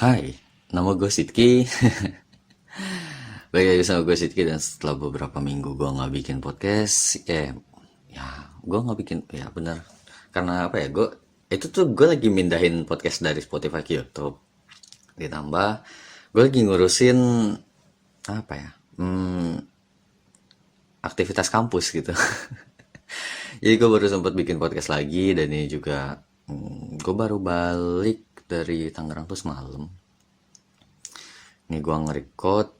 Hai, nama gue Sidki. Balik lagi sama gue Sidki, dan setelah beberapa minggu gue nggak bikin podcast, ya gue nggak bikin, ya benar. Karena apa ya, gue lagi mindahin podcast dari Spotify ke YouTube. Ditambah gue lagi ngurusin apa ya, aktivitas kampus gitu. Jadi gue baru sempat bikin podcast lagi, dan ini juga gue baru balik dari Tangerang tuh semalam. Ini gua nge-record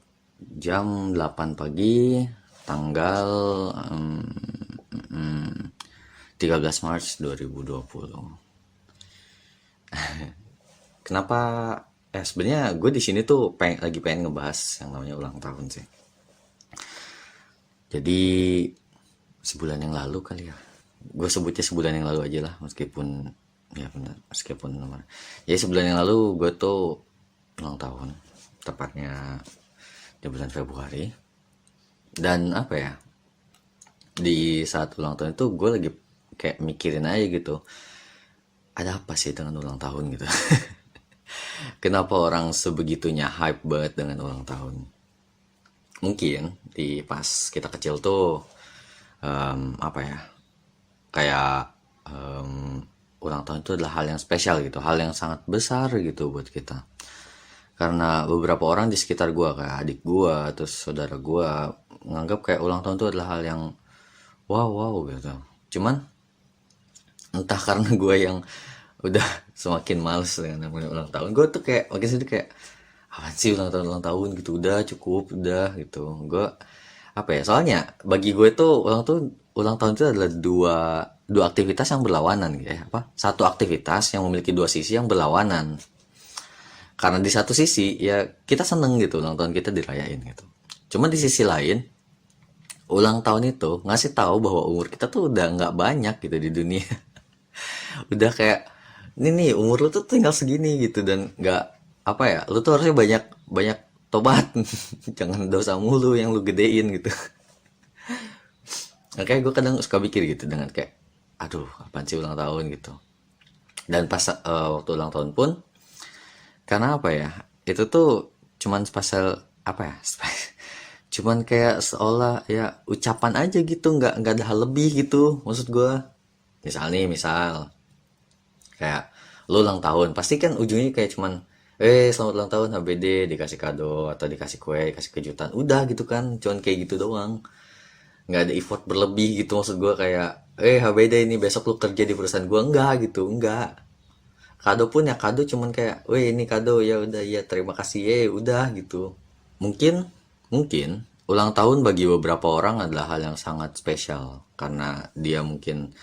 jam 8 pagi tanggal 13 Maret 2020. Kenapa sebenarnya gue di sini tuh lagi pengen ngebahas yang namanya ulang tahun sih. Jadi sebulan yang lalu kali ya. Gue sebutnya sebulan yang lalu aja lah, meskipun ya benar, meskipun nomor. Jadi sebulan yang lalu gue tuh ulang tahun, tepatnya di bulan Februari. Dan apa ya, di saat ulang tahun itu gue lagi kayak mikirin aja gitu, ada apa sih dengan ulang tahun gitu. Kenapa orang sebegitunya hype banget dengan ulang tahun. Mungkin di pas kita kecil tuh apa ya, kayak ulang tahun itu adalah hal yang spesial gitu, hal yang sangat besar gitu buat kita. Karena beberapa orang di sekitar gue, kayak adik gue, terus saudara gue, menganggap kayak ulang tahun itu adalah hal yang wow wow gitu. Cuman entah karena gue yang udah semakin males dengan namanya ulang tahun, gue tuh kayak makin sedih, kayak apa sih ulang tahun gitu, udah cukup udah gitu. Gue apa ya, soalnya bagi gue tuh ulang tahun itu adalah dua dua aktivitas yang berlawanan gitu ya, apa, satu aktivitas yang memiliki dua sisi yang berlawanan. Karena di satu sisi ya kita seneng gitu ulang tahun kita dirayain gitu, cuman di sisi lain ulang tahun itu ngasih tahu bahwa umur kita tuh udah nggak banyak gitu di dunia. Udah kayak ini nih, umur lu tuh tinggal segini gitu, dan nggak apa ya, lu tuh harusnya banyak banyak tobat. Jangan dosa mulu yang lu gedein gitu. Nah, kayak gue kadang suka pikir gitu dengan kayak, aduh apaan sih ulang tahun gitu. Dan pas waktu ulang tahun pun, karena apa ya, itu tuh cuman spesial apa ya, cuman kayak seolah ya ucapan aja gitu, nggak ada hal lebih gitu maksud gue. Misal kayak lu ulang tahun, pasti kan ujungnya kayak cuman selamat ulang tahun HBD, dikasih kado atau dikasih kue, dikasih kejutan, udah gitu kan, cuman kayak gitu doang, nggak ada effort berlebih gitu maksud gue. Kayak HBD ini besok lu kerja di perusahaan gue, enggak gitu, enggak. Kado pun ya kado, cuman kayak ini kado, ya udah, ya terima kasih, udah gitu. Mungkin mungkin ulang tahun bagi beberapa orang adalah hal yang sangat spesial, karena dia mungkin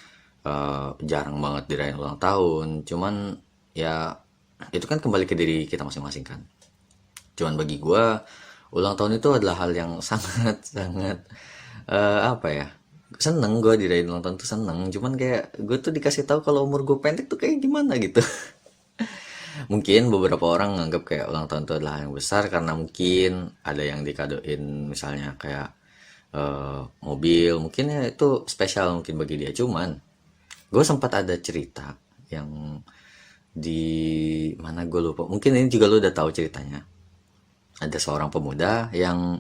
jarang banget dirayain ulang tahun. Cuman ya itu kan kembali ke diri kita masing-masing kan. Cuman bagi gue ulang tahun itu adalah hal yang sangat sangat apa ya, seneng gue dirayain ulang tahun tuh, seneng. Cuman kayak gue tuh dikasih tahu kalau umur gue pendek tuh kayak gimana gitu. Mungkin beberapa orang nganggap kayak ulang tahun itu adalah hal yang besar, karena mungkin ada yang dikadoin, misalnya kayak mobil, mungkin ya itu spesial mungkin bagi dia. Cuman gue sempat ada cerita yang di mana gue lupa, mungkin ini juga lo udah tahu ceritanya. Ada seorang pemuda yang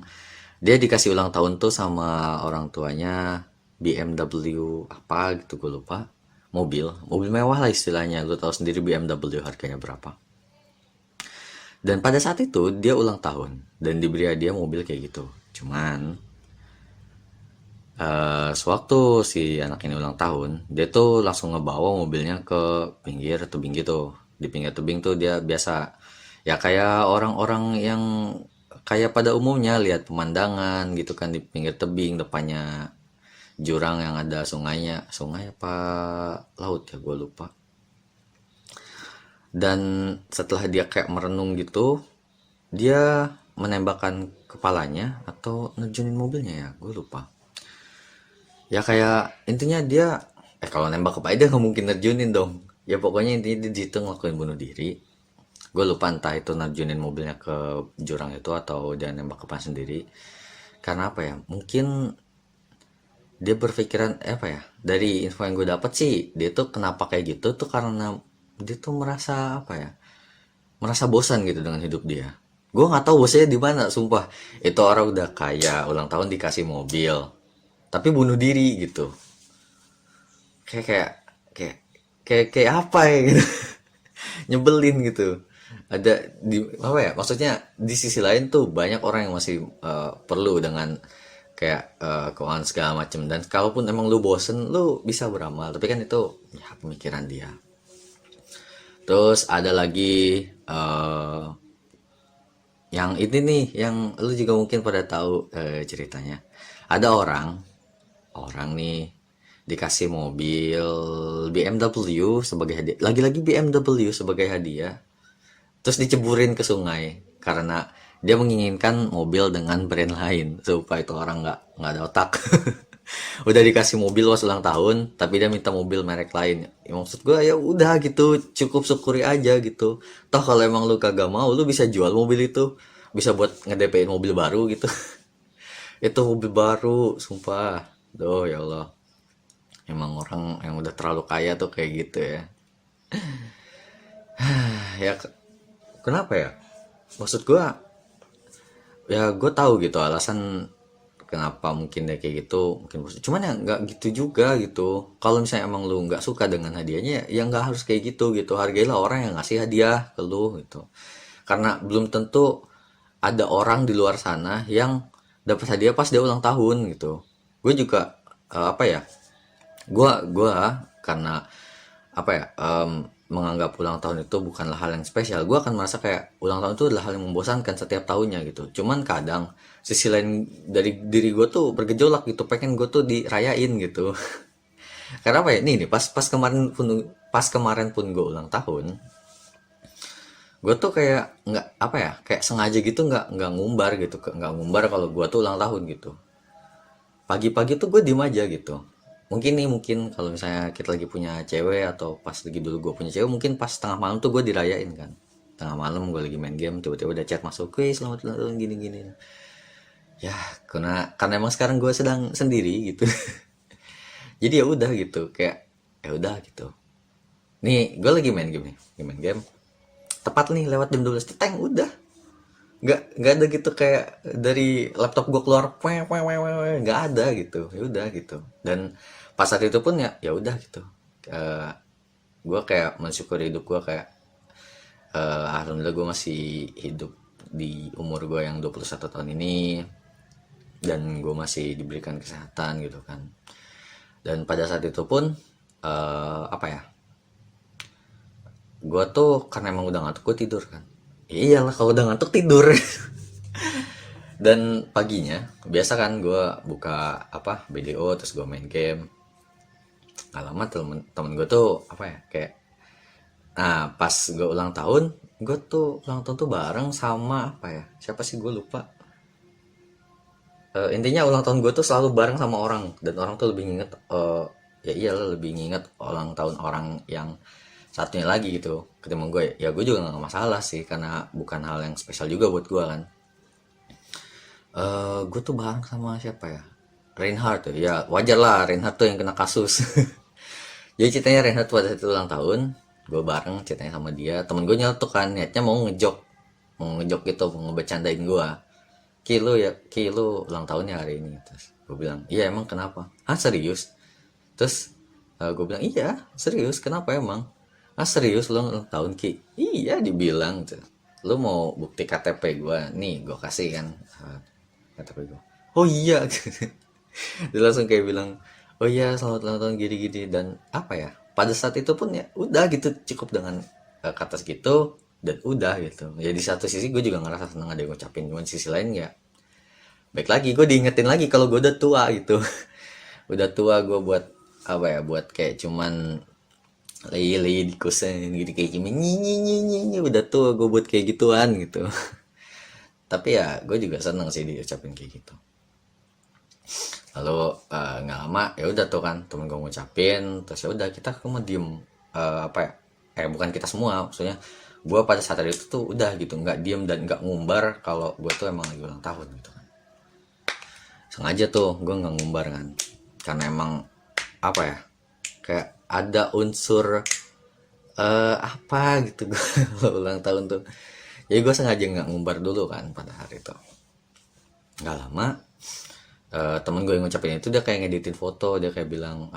dia dikasih ulang tahun tuh sama orang tuanya BMW apa gitu, gue lupa. Mobil mewah lah istilahnya, lo tahu sendiri BMW harganya berapa. Dan pada saat itu dia ulang tahun dan diberi hadiah mobil kayak gitu. Cuman sewaktu si anak ini ulang tahun, dia tuh langsung ngebawa mobilnya ke pinggir tebing gitu. Di pinggir tebing tuh dia biasa ya kayak orang-orang yang kayak pada umumnya lihat pemandangan gitu kan, di pinggir tebing depannya jurang yang ada sungainya, sungai apa laut ya gue lupa. Dan setelah dia kayak merenung gitu, dia menembakkan kepalanya atau nerjunin mobilnya, ya gue lupa. Ya kayak intinya dia kalau nembak kepala dia nggak mungkin nerjunin dong. Ya pokoknya intinya dia di situ ngelakuin bunuh diri. Gue lupa entah itu nerjunin mobilnya ke jurang itu atau dia nembak kepala sendiri. Karena apa ya, mungkin dia berpikiran apa ya, dari info yang gue dapat sih, dia tuh kenapa kayak gitu tuh karena dia tuh merasa apa ya, merasa bosan gitu dengan hidup dia. Gue nggak tahu bosnya di mana, sumpah. Itu orang udah kaya, ulang tahun dikasih mobil, tapi bunuh diri gitu. Kayak kayak kayak kayak apa ya gitu. Nyebelin gitu. Ada di apa ya? Maksudnya di sisi lain tuh banyak orang yang masih perlu dengan kayak keuangan segala macem, dan kalaupun emang lu bosen lu bisa beramal, tapi kan itu ya pemikiran dia. Terus ada lagi yang ini nih, yang lu juga mungkin pada tahu ceritanya. Ada orang orang nih dikasih mobil BMW sebagai hadiah, lagi-lagi BMW sebagai hadiah, terus diceburin ke sungai karena dia menginginkan mobil dengan brand lain, supaya itu orang nggak ada otak. Udah dikasih mobil pas ulang tahun tapi dia minta mobil merek lain. Ya, maksud gue ya udah gitu, cukup syukuri aja gitu. Toh kalau emang lu kagak mau, lu bisa jual mobil itu, bisa buat nge-DP-in mobil baru gitu. Itu mobil baru, sumpah. Duh ya Allah, emang orang yang udah terlalu kaya tuh kayak gitu ya. Ya kenapa ya, maksud gue ya gue tahu gitu alasan kenapa mungkin dia kayak gitu, mungkin cuman ya nggak gitu juga gitu. Kalau misalnya emang lu nggak suka dengan hadiahnya ya nggak harus kayak gitu gitu. Hargailah orang yang ngasih hadiah ke lu gitu, karena belum tentu ada orang di luar sana yang dapat hadiah pas dia ulang tahun gitu. Gue juga apa ya, gua karena apa ya, menganggap ulang tahun itu bukanlah hal yang spesial. Gue akan merasa kayak ulang tahun itu adalah hal yang membosankan setiap tahunnya gitu. Cuman kadang sisi lain dari diri gue tuh bergejolak gitu, pengen gue tuh dirayain gitu. Karena apa ya, nih pas kemarin pun gue ulang tahun, gue tuh kayak nggak apa ya, kayak sengaja gitu nggak ngumbar gitu, nggak ngumbar kalau gue tuh ulang tahun gitu. Pagi-pagi tuh gue diem aja gitu. Mungkin kalau misalnya kita lagi punya cewek, atau pas lagi dulu gue punya cewek, mungkin pas tengah malam tuh gue dirayain kan. Tengah malam gue lagi main game, tiba-tiba udah chat masuk, "Wih, selamat ulang tahun gini-gini." Ya, karena emang sekarang gue sedang sendiri gitu. Jadi ya udah gitu, kayak ya udah gitu. Nih, gue lagi main game nih, lagi main game. Tepat nih lewat jam 12 teteng udah. Nggak ada gitu kayak dari laptop gue keluar nggak ada gitu, ya udah gitu. Dan pas saat itu pun ya udah gitu. Gue kayak mensyukuri hidup gue, kayak alhamdulillah gue masih hidup di umur gue yang 21 tahun ini, dan gue masih diberikan kesehatan gitu kan. Dan pada saat itu pun apa ya, gue tuh karena emang udah ngantuk gue tidur kan. Ya iyalah kalau udah ngantuk tidur. Dan paginya biasa kan gue buka apa BDO, terus gue main game. Gak lama temen gue tuh apa ya, kayak nah pas gue ulang tahun, gue tuh ulang tahun tuh bareng sama apa ya, siapa sih gue lupa. Intinya ulang tahun gue tuh selalu bareng sama orang, dan orang tuh lebih nginget ya iyalah lebih nginget ulang tahun orang yang satunya lagi gitu ketimbang gue. Ya gue juga nggak masalah sih, karena bukan hal yang spesial juga buat gue kan. Gue tuh bareng sama siapa ya, Reinhardt tuh ya, wajar lah Reinhardt tuh yang kena kasus. Jadi ceritanya Reinhardt pada saat itu ulang tahun, gue bareng ceritanya sama dia. Temen gue nyeletuk kan, niatnya mau ngejok gitu, mau ngebecandain gue. Ki lu ulang tahunnya hari ini. Terus gue bilang, iya emang kenapa? Ah serius? Terus gue bilang, iya serius, kenapa emang? Ah serius lu ulang tahun Ki? Iya dibilang tuh. Lu mau bukti KTP gue? Nih gue kasih kan KTP gue. Oh iya. Dia langsung kayak bilang, oh iya selamat ulang tahun gini-gini. Dan apa ya, pada saat itu pun ya udah gitu, cukup dengan kata segitu, dan udah gitu. Ya di satu sisi gue juga ngerasa seneng ada yang ngucapin, cuman sisi lain ya baik lagi gue diingetin lagi kalau gue udah tua gitu. Udah tua gue buat apa ya, buat kayak cuman lagi di kosan gitu, kayak cuman nyi udah tua gue buat kayak gituan gitu. Tapi ya gue juga seneng sih diucapin kayak gitu. Lalu nggak lama ya udah tuh kan temen gue ngucapin, terus ya udah kita cuma diem. Apa ya, bukan kita semua, maksudnya gue pada saat itu tuh udah gitu nggak diem dan nggak ngumbar kalau gue tuh emang lagi ulang tahun gitu kan. Sengaja tuh gue nggak ngumbar kan, karena emang apa ya, kayak ada unsur apa gitu gue kalau ulang tahun tuh. Jadi gue sengaja nggak ngumbar dulu kan pada hari itu. Nggak lama, temen gue yang ngucapin itu dia kayak ngeditin foto, dia kayak bilang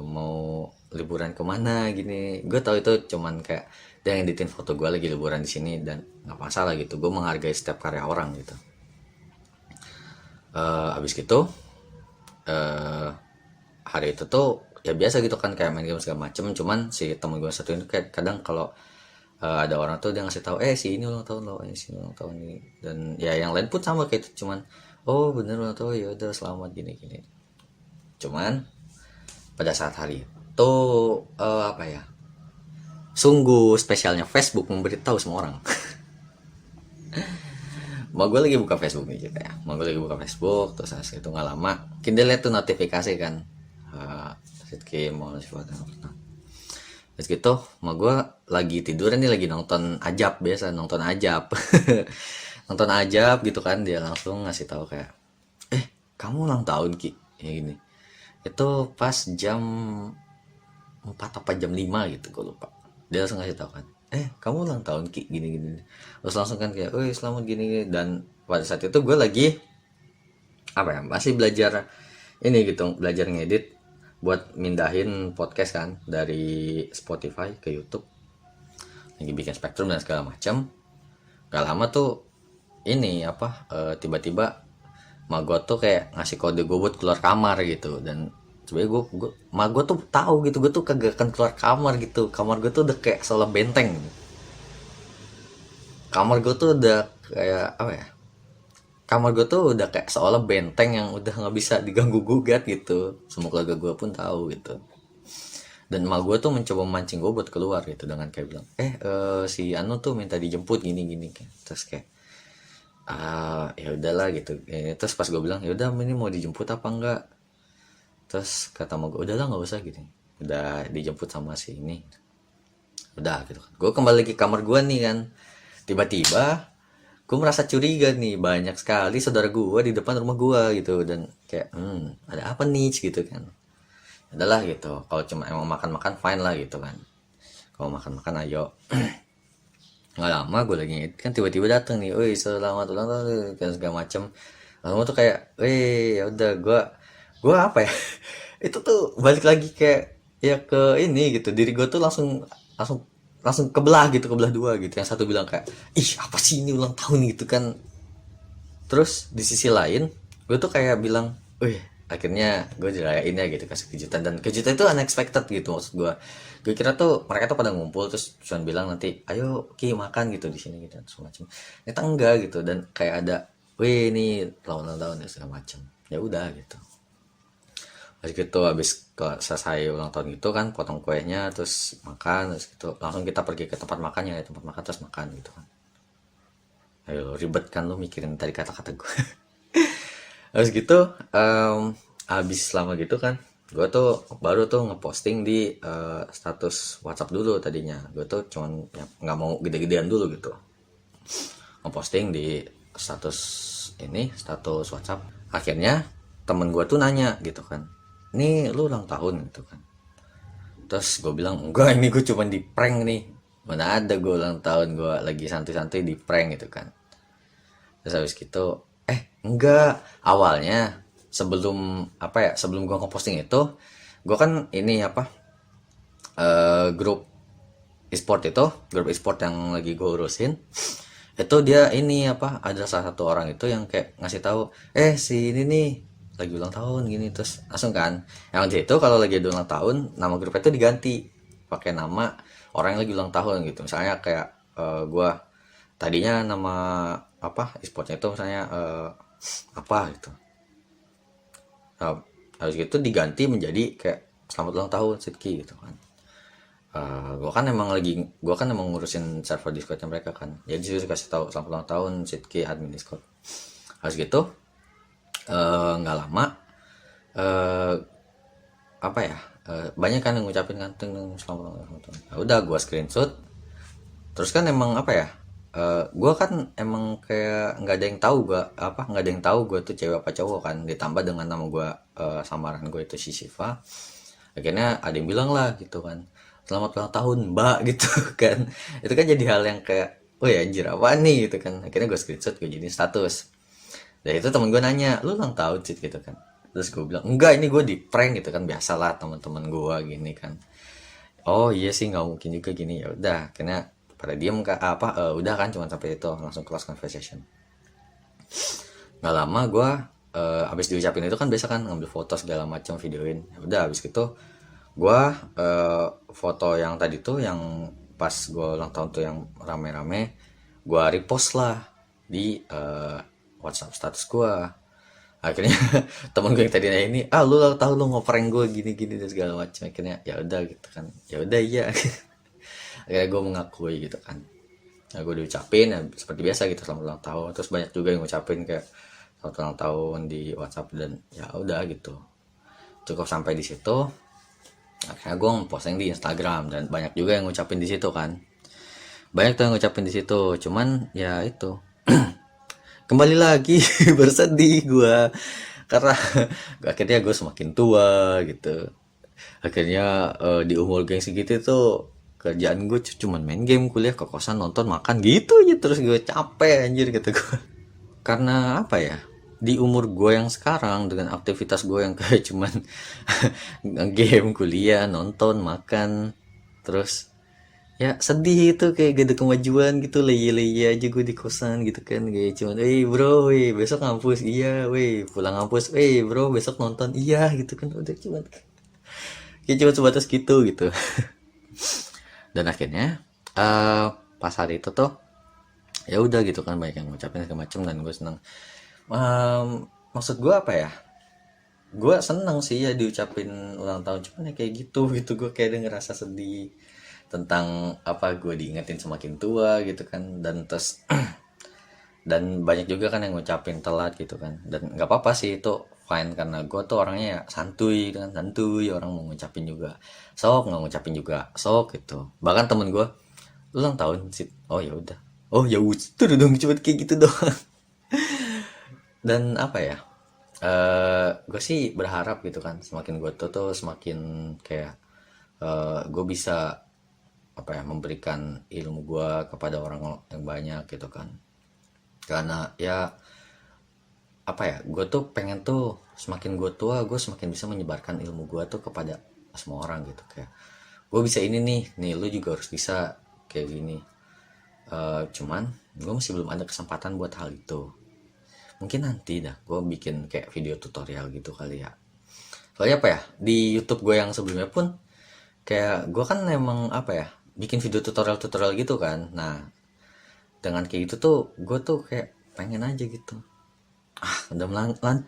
mau liburan kemana gini. Gue tahu itu cuman kayak dia ngeditin foto gue lagi liburan di sini, dan nggak masalah gitu. Gue menghargai setiap karya orang gitu. Abis gitu eh hari itu tuh ya biasa gitu kan, kayak main game segala macem. Cuman si temen gue satu ini kayak kadang kalau ada orang tuh dia ngasih tahu si ini ulang tahun lo, ini si ini ulang tahun ini, dan ya yang lain pun sama kayak itu, cuman oh bener ulang tahun, ya udah selamat gini gini. Cuman pada saat hari itu apa ya, sungguh spesialnya Facebook memberitahu semua orang. Mau gue lagi buka Facebook nih gitu ya, mau gue lagi buka Facebook, terus itu nggak lama mungkin dia lihat tuh notifikasi kan, Sidki mau ngasih foto. Terus gitu mau gue lagi tiduran nih, lagi nonton Ajab, biasa nonton Ajab. Nonton Ajab gitu kan, dia langsung ngasih tahu kayak kamu ulang tahun Ki, ya gini. Itu pas jam 4 apa jam 5 gitu, gue lupa. Dia langsung ngasih tahu kan, kamu ulang tahun Ki, gini gini. Terus langsung kan kayak selamat gini gini. Dan pada saat itu gue lagi apa ya, masih belajar ini gitu, belajar ngedit buat mindahin podcast kan dari Spotify ke YouTube, lagi bikin Spektrum dan segala macam. Gak lama tuh ini apa tiba-tiba mak gue tuh kayak ngasih kode gue buat keluar kamar gitu. Dan sebenarnya mak gue tuh tahu gitu, gue tuh kagak akan keluar kamar gitu. Kamar gue tuh udah kayak seolah benteng. Kamar gue tuh udah kayak apa ya, kamar gue tuh udah kayak seolah benteng yang udah nggak bisa diganggu gugat gitu. Semua keluarga gue pun tahu gitu. Dan emak gue tuh mencoba memancing gue buat keluar gitu, dengan kayak bilang si Anu tuh minta dijemput gini gini. Terus kayak ya udahlah gitu. Terus pas gue bilang ya udah ini mau dijemput apa enggak, terus kata emak gue udahlah nggak usah gitu, udah dijemput sama si ini, udah gitu kan. Gue kembali ke kamar gue nih kan, tiba-tiba gue merasa curiga nih, banyak sekali saudara gue di depan rumah gue gitu. Dan kayak ada apa nih gitu kan. Adalah gitu, kalau cuma emang makan-makan fine lah gitu kan, kalau makan-makan ayo. Nggak lama gue lagi ngedit kan, tiba-tiba dateng nih, selamat ulang tahun kan segala macem. Lalu tuh kayak ya udah gue apa ya, itu tuh balik lagi kayak ya ke ini gitu, diri gue tuh langsung langsung langsung kebelah gitu, kebelah dua gitu. Yang satu bilang kayak apa sih ini ulang tahun gitu kan. Terus di sisi lain gue tuh kayak bilang akhirnya gue dirayain ya gitu, kasih kejutan. Dan kejutan itu unexpected gitu, maksud gue kira tuh mereka tuh pada ngumpul terus cuma bilang nanti ayo Ki makan gitu di sini gitu semacam. Ternyata enggak gitu, dan kayak ada ini ulang tahun ya segala macam. Ya udah gitu. Habis gitu, selesai ulang tahun gitu kan, potong kuenya terus makan, terus gitu langsung kita pergi ke tempat makannya ya, tempat makan terus makan gitu kan. Ayo ribet kan lu mikirin tadi kata-kata gue. Habis gitu habis lama gitu kan, gue tuh baru tuh ngeposting di status WhatsApp dulu. Tadinya gue tuh cuman ya, nggak mau gede-gedean dulu gitu, ngeposting di status WhatsApp. Akhirnya temen gue tuh nanya gitu kan, ini lu ulang tahun gitu kan. Terus gue bilang enggak, ini gue cuman di prank nih, mana ada gue ulang tahun, gue lagi santai-santai di prank gitu kan. Terus habis gitu enggak, awalnya sebelum sebelum gue ngeposting itu, gue kan ini grup e-sport yang lagi gue urusin itu, dia ini ada salah satu orang itu yang kayak ngasih tahu si ini nih lagi ulang tahun gini. Terus langsung kan yang di itu kalau lagi ada ulang tahun, nama grupnya itu diganti pakai nama orang yang lagi ulang tahun gitu. Misalnya kayak gue tadinya nama e-sportnya itu misalnya gitu. Habis itu diganti menjadi kayak selamat ulang tahun Sidki gitu kan. Gue kan emang ngurusin server Discordnya mereka kan, jadi disuruh kasih tahu selamat ulang tahun Sidki admin Discord. Habis gitu nggak lama banyak kan yang ngucapin kan selamat ulang tahun. Udah gue screenshot, terus kan emang gue kan emang kayak nggak ada yang tahu gue tuh cewek apa cowok kan, ditambah dengan nama gue samaran gue itu si Siva. Akhirnya ada yang bilang lah gitu kan, selamat ulang tahun mbak gitu kan. Itu kan jadi hal yang kayak, oh ya anjir apa nih gitu kan. Akhirnya gue screenshot, gue jadi status. Dan itu temen gue nanya, lu ulang tahun sih gitu kan. Terus gue bilang, enggak ini gue di prank gitu kan, biasalah teman-teman gue gini kan. Oh iya sih nggak mungkin juga gini, ya udah. Akhirnya pada diem udah kan cuma sampai itu langsung close conversation. Nggak lama gue abis diucapin itu kan biasa kan ngambil foto segala macam, videoin. Ya udah abis itu gue foto yang tadi tuh yang pas gue ulang tahun tuh yang rame-rame, gue repost lah di WhatsApp status gue. Akhirnya temen gue yang tadi nanya ini, lu tahu lu ngoprank gue gini-gini dan segala macam. Akhirnya ya udah gitu kan, ya udah iya. Akhirnya gue mengakui gitu kan. Nah, gue diucapin ya, seperti biasa gitu selamat ulang tahun. Terus banyak juga yang ngucapin kayak selamat ulang tahun di WhatsApp, dan ya udah gitu. Cukup sampai di situ. Akhirnya gue posting di Instagram dan banyak juga yang ngucapin di situ kan. Banyak tuh yang ngucapin di situ. Cuman ya itu. Kembali lagi bersedih gue karena akhirnya gue semakin tua gitu. Akhirnya di umur geng segitu tuh kerjaan gue cuman main game, kuliah, ke kosan, nonton, makan gitu aja terus. Gue capek anjir gitu gue. Karena apa ya, di umur gue yang sekarang dengan aktivitas gue yang kayak cuman game, kuliah, nonton, makan, terus ya sedih itu kayak gak ada kemajuan gitu, leye-leye aja gue di kosan gitu kan, kayak cuman bro besok ngampus, iya pulang ngampus, bro besok nonton, iya gitu kan, udah cuman kayak cuma sebatas gitu. Dan akhirnya pas hari itu tuh ya udah gitu kan, banyak yang ngucapin segala macem dan gue seneng. Maksud gue apa ya, gue seneng sih ya diucapin ulang tahun, cuman ya kayak gitu gue kayak ada ngerasa sedih tentang apa, gue diingetin semakin tua gitu kan. Dan terus dan banyak juga kan yang ngucapin telat gitu kan, dan nggak apa-apa sih itu fine, karena gue tuh orangnya ya santuy kan, santuy, orang mau ngucapin juga sok, nggak ngucapin juga sok gitu. Bahkan temen gue ulang tahun sih, oh ya udah, oh ya udah dong, cuma kayak gitu doang. Dan apa ya, gue sih berharap gitu kan, semakin gue tuh semakin kayak gue bisa apa ya, memberikan ilmu gue kepada orang yang banyak gitu kan. Karena ya apa ya, gue tuh pengen tuh semakin gue tua gue semakin bisa menyebarkan ilmu gue tuh kepada semua orang gitu. Kayak gue bisa ini nih lu juga harus bisa kayak gini. Cuman gue masih belum ada kesempatan buat hal itu. Mungkin nanti dah gue bikin kayak video tutorial gitu kali ya. Soalnya apa ya, di YouTube gue yang sebelumnya pun kayak gue kan emang apa ya, bikin video tutorial gitu kan. Nah dengan kayak gitu tuh gue tuh kayak pengen aja gitu, udah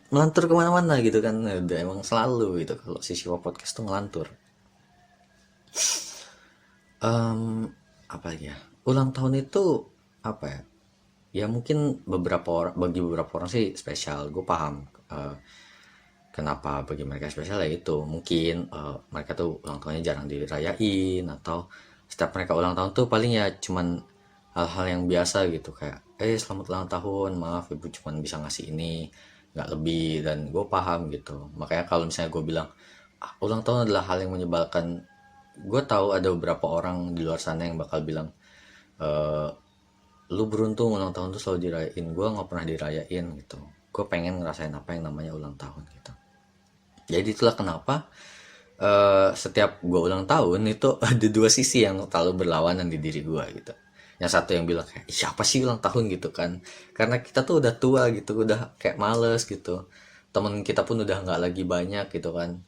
melantur kemana-mana gitu kan. Udah emang selalu gitu kalau si Siwa Podcast tuh ngelantur. Apa ya, ulang tahun itu apa ya, ya mungkin bagi beberapa orang sih spesial, gue paham. Kenapa bagi mereka spesial, ya itu mungkin mereka tuh ulang tahunnya jarang dirayain, atau setiap mereka ulang tahun tuh paling ya cuman hal-hal yang biasa gitu, kayak selamat ulang tahun, maaf ibu cuman bisa ngasih ini, nggak lebih. Dan gue paham gitu, makanya kalau misalnya gue bilang ulang tahun adalah hal yang menyebalkan, gue tahu ada beberapa orang di luar sana yang bakal bilang lu beruntung ulang tahun tuh selalu dirayain, gue nggak pernah dirayain gitu. Gue pengen ngerasain apa yang namanya ulang tahun gitu. Jadi itulah kenapa setiap gue ulang tahun itu ada dua sisi yang selalu berlawanan di diri gue gitu. Yang satu yang bilang kayak siapa sih ulang tahun gitu kan, karena kita tuh udah tua gitu, udah kayak males gitu. Temen kita pun udah nggak lagi banyak gitu kan.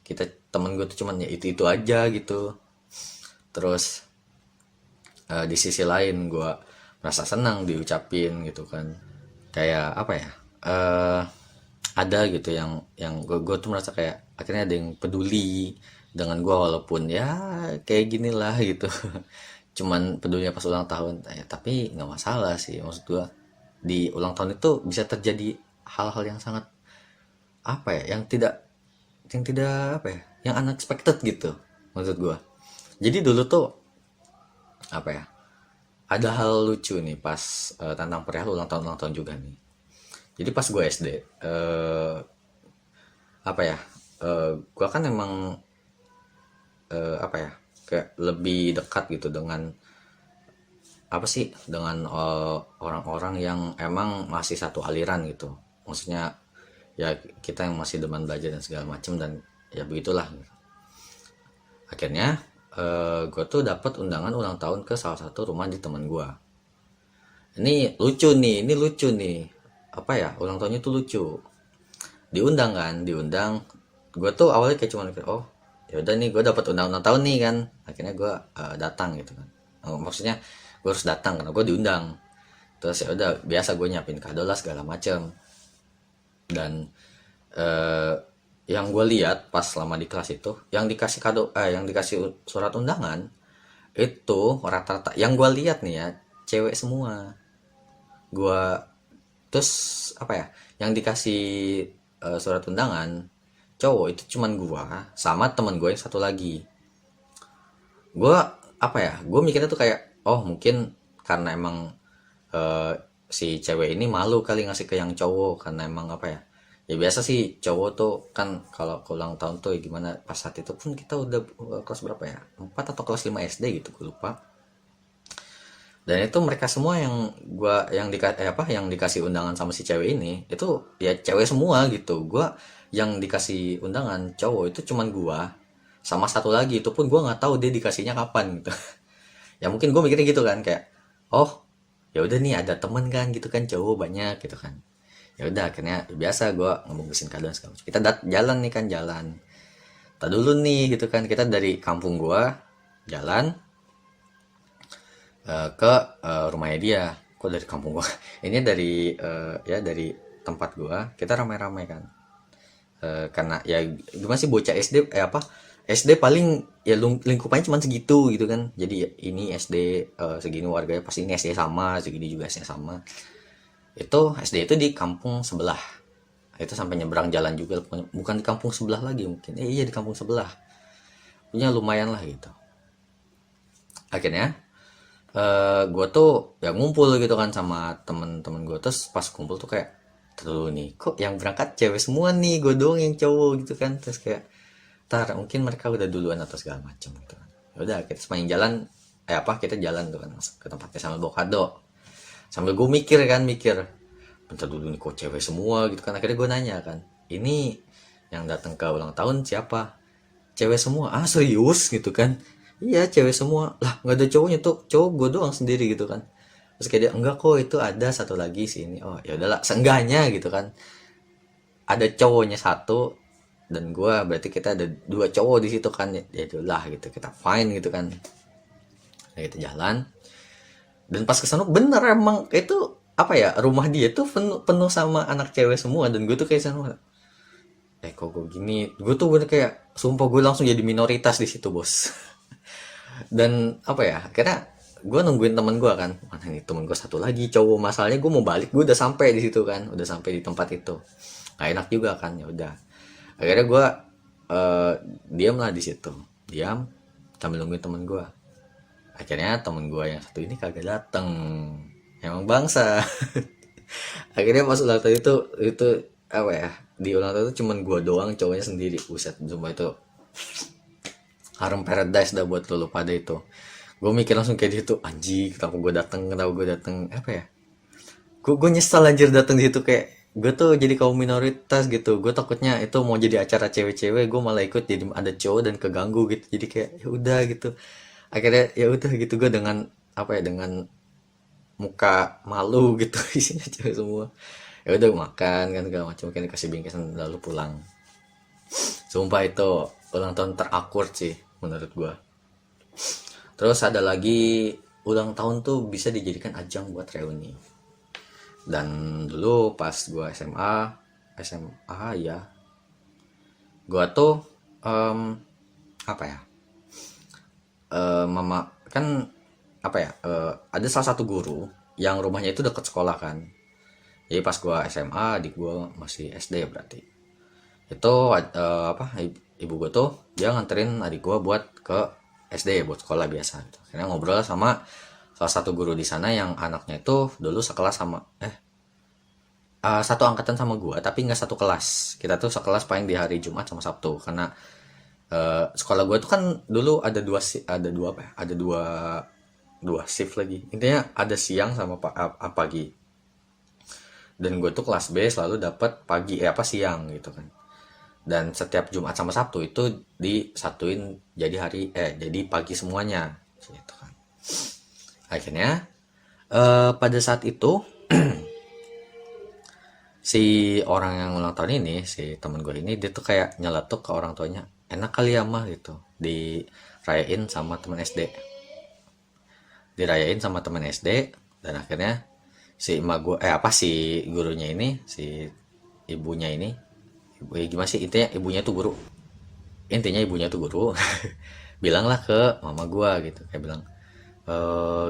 Temen gue tuh cuman ya itu aja gitu. Terus di sisi lain gue merasa senang diucapin gitu kan. Kayak apa ya, ada gitu yang gue tuh merasa kayak akhirnya ada yang peduli dengan gue, walaupun ya kayak gini lah gitu. Cuman pedulinya pas ulang tahun ya, tapi nggak masalah sih. Maksud gue di ulang tahun itu bisa terjadi hal-hal yang sangat apa ya, yang tidak apa ya, yang unexpected gitu maksud gue. Jadi dulu tuh apa ya, ada hal lucu nih pas tentang perihal ulang tahun juga nih. Jadi pas gue SD apa ya, gue kan emang apa ya, kayak lebih dekat gitu dengan apa sih, dengan orang-orang yang emang masih satu aliran gitu. Maksudnya ya kita yang masih demen belajar dan segala macem, dan ya begitulah. Akhirnya gue tuh dapat undangan ulang tahun ke salah satu rumah di teman gue. Ini lucu nih. Apa ya, ulang tahunnya tuh lucu. Diundang kan, diundang. Gue tuh awalnya kayak cuma mikir, oh ya udah nih gue dapat undangan ulang tahun nih kan. Akhirnya gue datang gitu kan. Maksudnya gue harus datang karena gue diundang. Terus ya udah biasa gue nyiapin kado lah segala macem. Dan eh, yang gue lihat pas selama di kelas itu, yang dikasih yang dikasih surat undangan itu rata-rata yang gue lihat nih ya, cewek semua. Gue terus apa ya, yang dikasih surat undangan cowok itu cuman gue sama teman gue yang satu lagi. Gue apa ya, gue mikirnya tuh kayak, oh mungkin karena emang eh, si cewek ini malu kali ngasih ke yang cowok, karena emang apa ya, ya biasa sih cowok tuh kan kalau ke ulang tahun tuh ya gimana, pas saat itu pun kita udah kelas berapa ya, 4 atau kelas 5 SD gitu, gue lupa. Dan itu mereka semua yang dikasih undangan sama si cewek ini itu ya cewek semua gitu. Gua yang dikasih undangan cowok itu cuman gua sama satu lagi, itu pun gua nggak tahu dia dikasihnya kapan gitu. Ya mungkin gue mikirnya gitu kan, kayak oh ya udah nih ada temen kan gitu kan, cowok banyak gitu kan. Ya udah akhirnya biasa gue ngebungkusin kado segala macam. Kita jalan nih kan, jalan. Tak dulu nih gitu kan, kita dari kampung gua jalan ke rumahnya dia. Kok dari kampung gua? Ini dari ya dari tempat gua. Kita ramai-ramai kan. Karena ya gimana sih, bocah SD apa? SD paling ya lingkupannya cuma segitu gitu kan. Jadi ya, ini SD segini warganya, pasti ini SD sama, segini juga SD sama. Itu SD itu di kampung sebelah. Itu sampai nyebrang jalan juga, bukan di kampung sebelah lagi mungkin. Iya di kampung sebelah. Punya lumayan lah gitu. Akhirnya gue tuh ya ngumpul gitu kan sama temen-temen gue. Terus pas kumpul tuh kayak, tuh nih kok yang berangkat cewek semua nih, gue doang yang cowok gitu kan. Terus kayak tar mungkin mereka udah duluan atau segala macem gitu kan. Ya udah kita sepanjang jalan kita jalan tuh kan ke tempatnya sambil bawa kado, sambil gue mikir bentar dulu nih kok cewek semua gitu kan. Akhirnya gue nanya kan, ini yang datang ke ulang tahun siapa? Cewek semua. Ah serius gitu kan? Iya cewek semua lah, nggak ada cowoknya tuh, cowok gue doang sendiri gitu kan. Terus kayak dia, enggak kok itu ada satu lagi sini. Oh ya udahlah, seenggaknya gitu kan ada cowoknya satu dan gue, berarti kita ada dua cowok di situ kan. Ya itulah gitu, kita fine gitu kan. Nah, kita jalan, dan pas kesana bener emang itu apa ya, rumah dia tuh penuh sama anak cewek semua. Dan gue tuh kayak sana, kok gue gini, gue tuh bener kayak sumpah gue langsung jadi minoritas di situ bos. Dan apa ya, karena gue nungguin temen gue kan, mana nih temen gue satu lagi cowok, masalahnya gue mau balik, gue udah sampai di situ kan, udah sampai di tempat itu, nggak enak juga kan. Ya udah akhirnya gue diam lah di situ, diam sambil nungguin temen gue. Akhirnya temen gue yang satu ini kagak dateng, emang bangsa. Akhirnya pas ulang tahun itu apa ya, di ulang tahun itu cuman gue doang cowoknya sendiri. Buset, sumpah itu harem paradise dah buat lo pada itu. Gue mikir langsung kayak gitu, anjing kenapa gue dateng apa ya, gue nyesal anjir dateng di situ. Kayak gue tuh jadi kaum minoritas gitu. Gue takutnya itu mau jadi acara cewek-cewek, gue malah ikut jadi ada cowok dan keganggu gitu. Jadi kayak ya udah gitu. Akhirnya ya udah gitu, gue dengan apa ya, dengan muka malu gitu, isinya cewek semua. Ya udah makan kan segala macam, mungkin dikasih bingkisan lalu pulang. Sumpah itu ulang tahun terakur sih menurut gua. Terus ada lagi, ulang tahun tuh bisa dijadikan ajang buat reuni. Dan dulu pas gua SMA ya, gua tuh apa ya, mama kan apa ya, ada salah satu guru yang rumahnya itu deket sekolah kan. Jadi pas gua SMA, adik gua masih SD ya berarti. Itu ibu gua tuh dia nganterin adik gua buat ke SD buat sekolah biasa gitu. Karena ngobrol sama salah satu guru di sana yang anaknya itu dulu sekelas sama satu angkatan sama gua tapi nggak satu kelas. Kita tuh sekelas paling di hari Jumat sama Sabtu, karena Sekolah gue tuh kan dulu ada ada dua apa ya, ada dua shift lagi, intinya ada siang sama pagi. Dan gue tuh kelas B selalu dapat pagi apa siang gitu kan. Dan setiap Jumat sama Sabtu itu disatuin jadi jadi pagi semuanya gitu kan. Akhirnya pada saat itu si orang yang ulang tahun ini, si temen gue ini, dia tuh kayak nyeletuk ke orang tuanya, enak kali ya mah gitu dirayain sama temen SD, dirayain sama temen SD. Dan akhirnya si emak gue si gurunya ini, si ibunya ini, gimana sih, intinya ibunya tuh guru bilanglah ke mama gua gitu, kayak bilang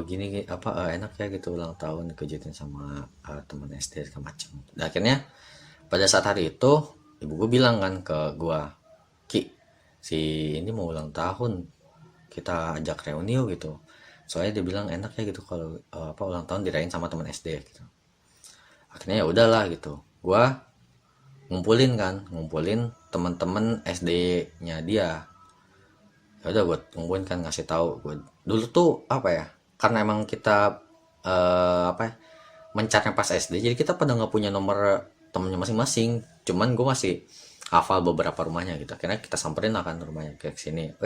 gini, gini apa enak ya gitu ulang tahun kejutin sama teman SD segala macam. Dan akhirnya pada saat hari itu ibu gua bilang kan ke gua, Ki, si ini mau ulang tahun, kita ajak reuni yuk gitu, soalnya dia bilang enak ya gitu kalau ulang tahun dirayain sama teman SD gitu. Akhirnya ya udahlah gitu, gua ngumpulin teman-teman SD-nya dia. Ya udah gue ngumpulin kan, ngasih tahu gue dulu tuh apa ya, karena emang kita apa ya, mencarnya pas SD, jadi kita pada nggak punya nomor temennya masing-masing, cuman gue masih hafal beberapa rumahnya gitu. Akhirnya kita samperin lah kan rumahnya ke sini,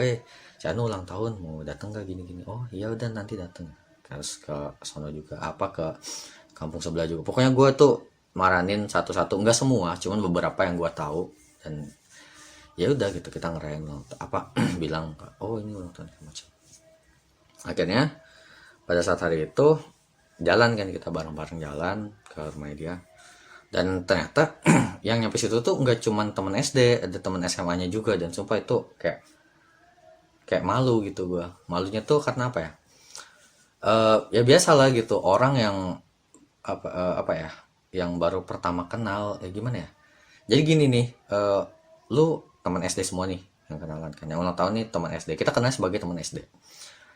si Anu ulang tahun mau datang gak gini-gini, oh iya udah nanti datang. Terus ke sono juga apa ke kampung sebelah juga, pokoknya gue tuh maranin satu-satu, nggak semua, cuman beberapa yang gue tahu. Dan ya udah gitu kita ngerayain bilang oh ini ulang tahun macam. Akhirnya pada saat hari itu jalan kan, kita bareng-bareng jalan ke rumah dia. Dan ternyata yang nyampe situ tuh nggak cuman temen SD, ada temen SMA-nya juga. Dan sumpah itu kayak malu gitu gua. Malunya tuh karena apa ya, ya biasa lah gitu, orang yang apa ya, yang baru pertama kenal, gimana ya. Jadi gini nih, lu teman SD semua nih yang kenalan kan, yang ulang tahun nih teman SD, kita kenal sebagai teman SD.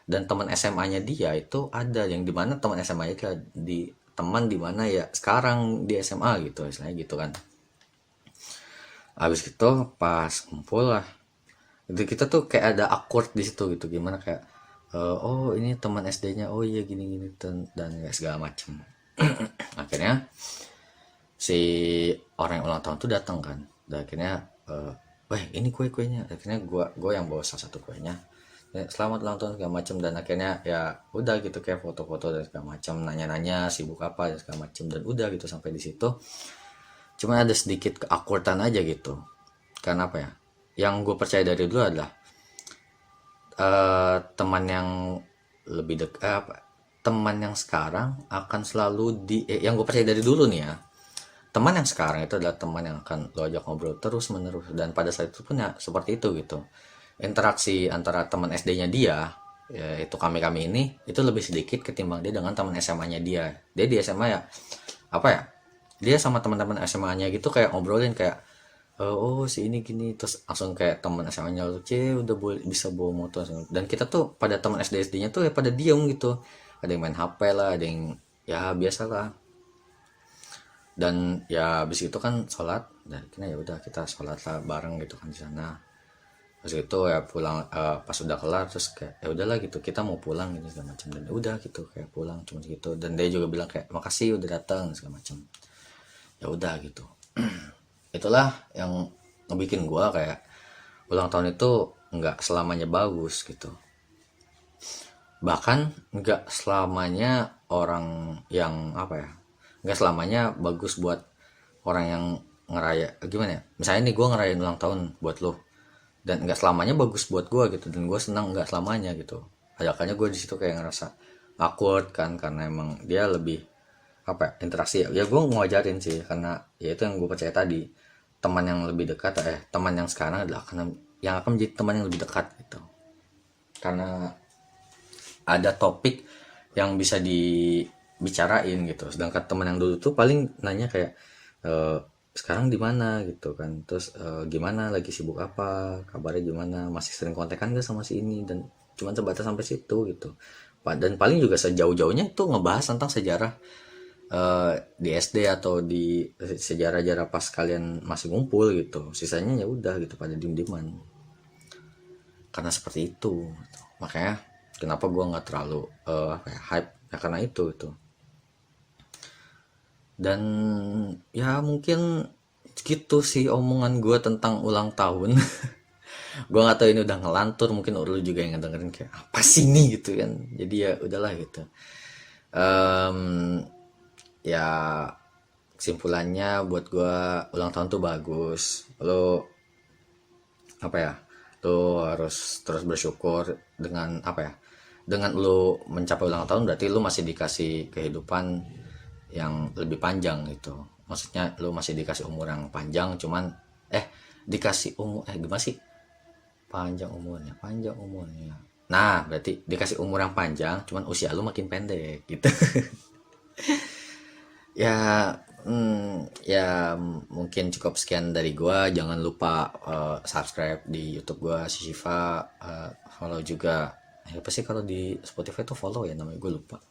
Dan teman SMA-nya dia itu ada yang dimana teman SMA itu di teman dimana ya sekarang di SMA gitu, istilahnya gitu kan. Habis itu pas kumpul lah, itu kita tuh kayak ada awkward di situ gitu, gimana kayak oh ini teman SD-nya, oh iya gini gini dan ya segala macem. Akhirnya si orang yang ulang tahun tuh datang kan. Dan akhirnya wah ini kuenya. Akhirnya gue yang bawa salah satu kuenya, selamat ulang tahun segala macam. Dan akhirnya ya udah gitu, kayak foto-foto dan segala macam, nanya-nanya sibuk apa dan segala macam. Dan udah gitu sampai di situ. Cuman ada sedikit keakuratan aja gitu, karena apa ya, yang gue percaya dari dulu adalah teman yang lebih dekat, teman yang sekarang akan selalu yang gue percaya dari dulu nih ya, teman yang sekarang itu adalah teman yang akan lo ajak ngobrol terus menerus. Dan pada saat itu pun ya seperti itu gitu, interaksi antara teman SD-nya dia, ya, itu kami ini itu lebih sedikit ketimbang dia dengan teman SMA-nya dia. Dia di SMA ya apa ya, dia sama teman-teman SMA-nya gitu kayak ngobrolin kayak oh si ini gini, terus langsung kayak teman SMA-nya lu udah boleh bisa bawa motor. Dan kita tuh pada teman SD-nya tuh ya pada diem gitu, ada yang main HP lah, ada yang ya biasa lah. Dan ya habis itu kan sholat, dan akhirnya ya udah kita sholat lah bareng gitu kan di sana. Terus itu ya pulang, pas udah kelar terus kayak ya udahlah gitu kita mau pulang gitu segala macam. Dan udah gitu kayak pulang cuma gitu. Dan dia juga bilang kayak makasih udah datang segala macam. Ya udah gitu. Itulah yang ngebikin gua kayak ulang tahun itu nggak selamanya bagus gitu. Bahkan nggak selamanya orang yang apa ya, nggak selamanya bagus buat orang yang ngeraya, gimana ya, misalnya nih gue ngerayain ulang tahun buat lo, dan nggak selamanya bagus buat gue gitu, dan gue senang nggak selamanya gitu. Makanya gue di situ kayak ngerasa awkward kan, karena emang dia lebih apa ya, interaksi ya gue ngajarin sih, karena ya itu yang gue percaya tadi, teman yang lebih dekat teman yang sekarang adalah yang akan menjadi teman yang lebih dekat gitu, karena ada topik yang bisa dibicarain gitu. Sedangkan teman yang dulu tuh paling nanya kayak sekarang di mana gitu kan, terus gimana lagi sibuk apa, kabarnya gimana, masih sering kontekan gak sama si ini, dan cuma sebatas sampai situ gitu. Dan paling juga sejauh-jauhnya itu ngebahas tentang sejarah di SD atau di sejarah-sejarah pas kalian masih ngumpul gitu. Sisanya ya udah gitu pada diem-dieman. karena seperti itu. Makanya kenapa gue nggak terlalu hype ya, karena itu. Dan ya mungkin gitu sih omongan gue tentang ulang tahun. Gue nggak tahu ini udah ngelantur, mungkin lu juga yang ngedengerin kayak apa sih ini gitu kan. Jadi ya udahlah gitu. Em, Ya kesimpulannya buat gue, ulang tahun tuh bagus. Lo apa ya, lo harus terus bersyukur dengan apa ya, dengan lo mencapai ulang tahun berarti lo masih dikasih kehidupan yang lebih panjang gitu. Maksudnya lo masih dikasih umur yang panjang, cuman dikasih umur gimana sih, panjang umurnya, nah berarti dikasih umur yang panjang cuman usia lo makin pendek gitu. Ya, ya mungkin cukup sekian dari gua. Jangan lupa subscribe di YouTube gua si Shiva, follow juga. Apa sih kalau di Spotify tuh follow ya namanya, gue lupa.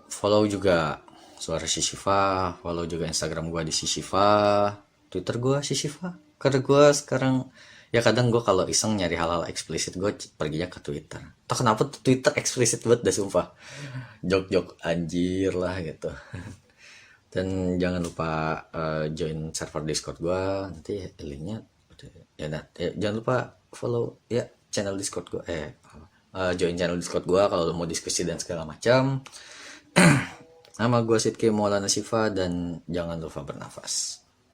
Follow juga suara si Shiva, follow juga Instagram gua di si Shiva, Twitter gua si Shiva. Karena gua sekarang ya kadang gue kalau iseng nyari hal-hal eksplisit gue perginya ke Twitter. Tau kenapa tuh Twitter eksplisit banget dah sumpah. Jok-jok anjir lah gitu. Dan jangan lupa join server Discord gue, nanti linknya ya, jangan lupa follow ya channel Discord gue, join channel Discord gue kalau mau diskusi dan segala macam. Nama gue Sidki Maulana Siva, dan jangan lupa bernafas.